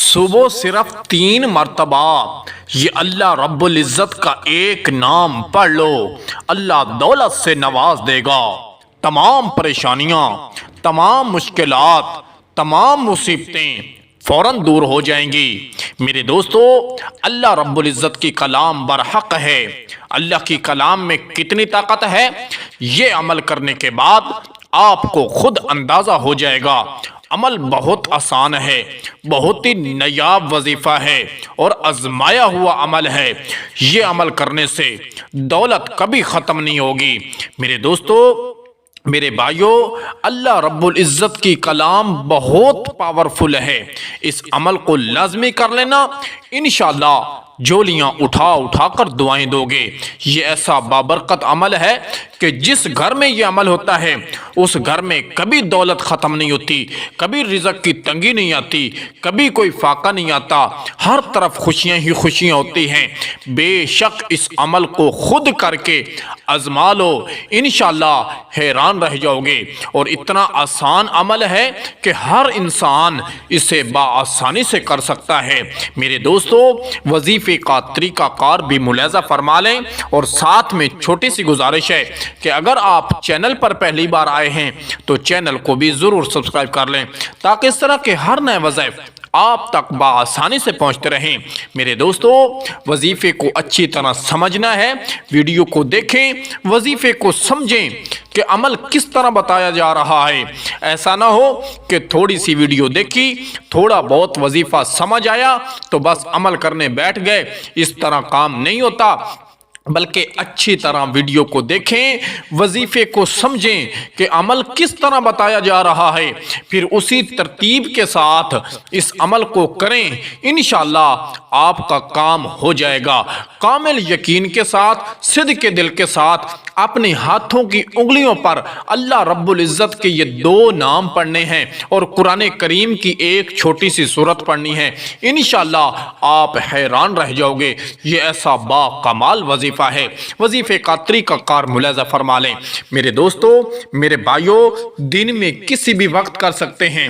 صبح صرف 3 مرتبہ یہ اللہ رب العزت کا ایک نام پڑھ لو، اللہ دولت سے نواز دے گا، تمام پریشانیاں، تمام مشکلات، تمام مصیبتیں فوراً دور ہو جائیں گی۔ میرے دوستو، اللہ رب العزت کی کلام برحق ہے۔ اللہ کی کلام میں کتنی طاقت ہے، یہ عمل کرنے کے بعد آپ کو خود اندازہ ہو جائے گا۔ عمل بہت آسان ہے، بہت ہی نایاب وظیفہ ہے اور آزمایا ہوا عمل ہے۔ یہ عمل کرنے سے دولت کبھی ختم نہیں ہوگی۔ میرے دوستو، میرے بھائیو، اللہ رب العزت کی کلام بہت پاورفل ہے۔ اس عمل کو لازمی کر لینا، انشاءاللہ جولیاں اٹھا اٹھا کر دعائیں دو گے۔ یہ ایسا بابرکت عمل ہے کہ جس گھر میں یہ عمل ہوتا ہے اس گھر میں کبھی دولت ختم نہیں ہوتی، کبھی رزق کی تنگی نہیں آتی، کبھی کوئی فاقہ نہیں آتا، ہر طرف خوشیاں ہی خوشیاں ہوتی ہیں۔ بے شک اس عمل کو خود کر کے آزما لو، انشاءاللہ حیران رہ جاؤ گے۔ اور اتنا آسان عمل ہے کہ ہر انسان اسے بآسانی سے کر سکتا ہے۔ میرے دوستو، وظیفے کا طریقہ کار بھی ملاحظہ فرما لیں، اور ساتھ میں چھوٹی سی گزارش ہے کہ اگر آپ چینل پر پہلی بار آئے ہیں تو چینل کو بھی ضرور سبسکرائب کر لیں، تاکہ اس طرح کے ہر نئے وظائف آپ تک بآسانی سے پہنچتے رہیں۔ میرے دوستو، وظیفے کو اچھی طرح سمجھنا ہے، ویڈیو کو دیکھیں، وظیفے کو سمجھیں کہ عمل کس طرح بتایا جا رہا ہے۔ ایسا نہ ہو کہ تھوڑی سی ویڈیو دیکھی، تھوڑا بہت وظیفہ سمجھ آیا تو بس عمل کرنے بیٹھ گئے۔ اس طرح کام نہیں ہوتا، بلکہ اچھی طرح ویڈیو کو دیکھیں، وظیفے کو سمجھیں کہ عمل کس طرح بتایا جا رہا ہے، پھر اسی ترتیب کے ساتھ اس عمل کو کریں، انشاءاللہ آپ کا کام ہو جائے گا۔ کامل یقین کے ساتھ، صدق کے دل کے ساتھ اپنے ہاتھوں کی انگلیوں پر اللہ رب العزت کے یہ 2 نام پڑھنے ہیں اور قرآن کریم کی ایک چھوٹی سی سورت پڑھنی ہے، انشاءاللہ آپ حیران رہ جاؤ گے۔ یہ ایسا با کمال وظیفہ ہے۔ وظیفے کا طریقہ کار ملاحظہ فرما لیں۔ میرے دوستو، میرے بھائیو، دن میں کسی بھی وقت کر سکتے ہیں،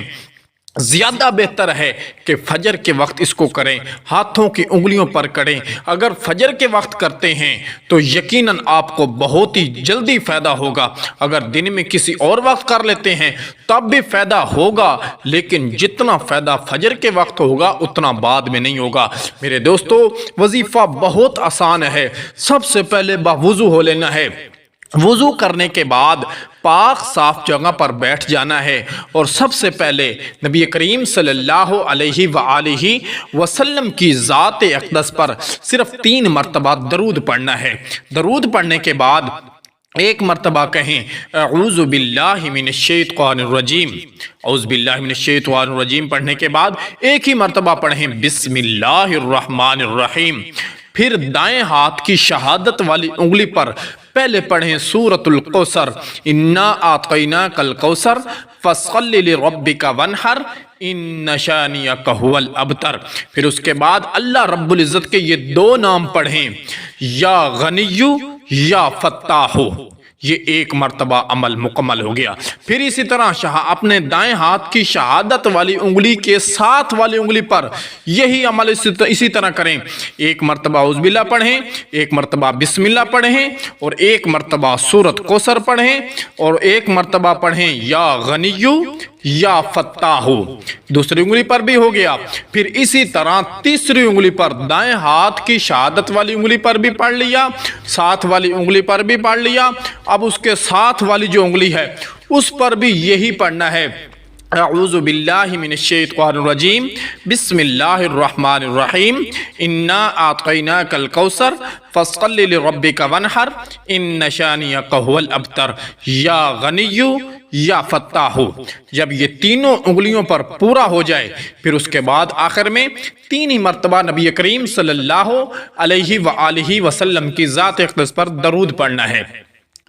زیادہ بہتر ہے کہ فجر کے وقت اس کو کریں، ہاتھوں کی انگلیوں پر کریں۔ اگر فجر کے وقت کرتے ہیں تو یقیناً آپ کو بہت ہی جلدی فائدہ ہوگا۔ اگر دن میں کسی اور وقت کر لیتے ہیں تب بھی فائدہ ہوگا، لیکن جتنا فائدہ فجر کے وقت ہوگا اتنا بعد میں نہیں ہوگا۔ میرے دوستو، وظیفہ بہت آسان ہے۔ سب سے پہلے باوضو ہو لینا ہے۔ وضو کرنے کے بعد پاک صاف جگہ پر بیٹھ جانا ہے، اور سب سے پہلے نبی کریم صلی اللہ علیہ وآلہ وسلم کی ذات اقدس پر صرف 3 مرتبہ درود پڑھنا ہے۔ درود پڑھنے کے بعد ایک مرتبہ کہیں اعوذ باللہ من الشیطان الرجیم، اعوذ باللہ من الشیطان الرجیم پڑھنے کے بعد ایک ہی مرتبہ پڑھیں بسم اللہ الرحمن الرحیم۔ پھر دائیں ہاتھ کی شہادت والی انگلی پر پہلے پڑھیں سورۃ الکوثر، انا اعطیناک الکوثر فصل لربک وانحر ان شانئک ھو الابتر۔ پھر اس کے بعد اللہ رب العزت کے یہ 2 نام پڑھیں، یا غنی یا فتاح۔ یہ ایک مرتبہ عمل مکمل ہو گیا۔ پھر اسی طرح اپنے دائیں ہاتھ کی شہادت والی انگلی کے ساتھ والی انگلی پر یہی عمل اسی طرح کریں۔ ایک مرتبہ اعوذ باللہ پڑھیں، ایک مرتبہ بسم اللہ پڑھیں، اور ایک مرتبہ سورۃ کوثر پڑھیں، اور ایک مرتبہ پڑھیں یا غنی یا فتاح۔ دوسری انگلی پر بھی ہو گیا۔ پھر اسی طرح تیسری انگلی پر، دائیں ہاتھ کی شہادت والی انگلی پر بھی پڑھ لیا، ساتھ والی انگلی پر بھی پڑھ لیا۔ اب اس کے ساتھ والی جو انگلی ہے اس پر بھی یہی پڑھنا ہے، اعوذ باللہ من الشیطان الرجیم بسم اللہ الرحمن الرحیم انا اعطیناک الکوثر فصل لربک وانحر ان شانئک ھو الابتر یا غنی یا فتاح۔ جب یہ تینوں انگلیوں پر پورا ہو جائے پھر اس کے بعد آخر میں 3 ہی مرتبہ نبی کریم صلی اللہ علیہ وآلہ وسلم کی ذات اقدس پر درود پڑھنا ہے۔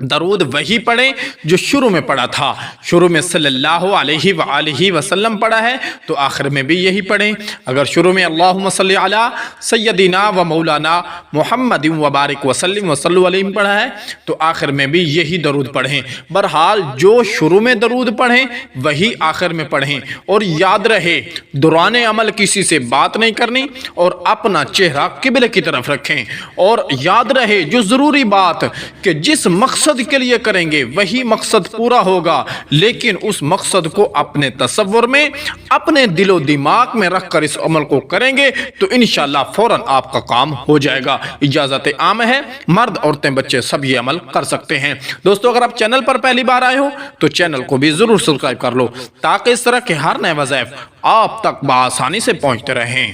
درود وہی پڑھیں جو شروع میں پڑھا تھا. شروع میں صلی اللہ علیہ وآلہ وسلم پڑھا ہے تو آخر میں بھی یہی پڑھیں. اگر شروع میں اللہم صلی علی سیدنا و مولانا محمد و بارک وسلم وصلو علیہ پڑھا ہے تو آخر میں بھی یہی درود پڑھیں. بہرحال جو شروع میں درود پڑھیں وہی آخر میں پڑھیں. اور یاد رہے دوران عمل کسی سے بات نہیں کرنی اور اپنا چہرہ قبلے کی طرف رکھیں. اور یاد رہے جو ضروری بات کہ جس مقصد کے لیے کریں گے وہی مقصد پورا ہوگا، لیکن اس مقصد کو اپنے تصور میں اپنے دل و دماغ میں رکھ کر اس عمل کو کریں گے تو انشاءاللہ فوراً آپ کا کام ہو جائے گا. اجازت عام ہے، مرد عورتیں بچے سب یہ عمل کر سکتے ہیں. دوستو اگر آپ چینل پر پہلی بار آئے ہو تو چینل کو بھی ضرور سبسکرائب کر لو تاکہ اس طرح کے ہر نئے وظائف آپ تک بآسانی سے پہنچتے رہیں.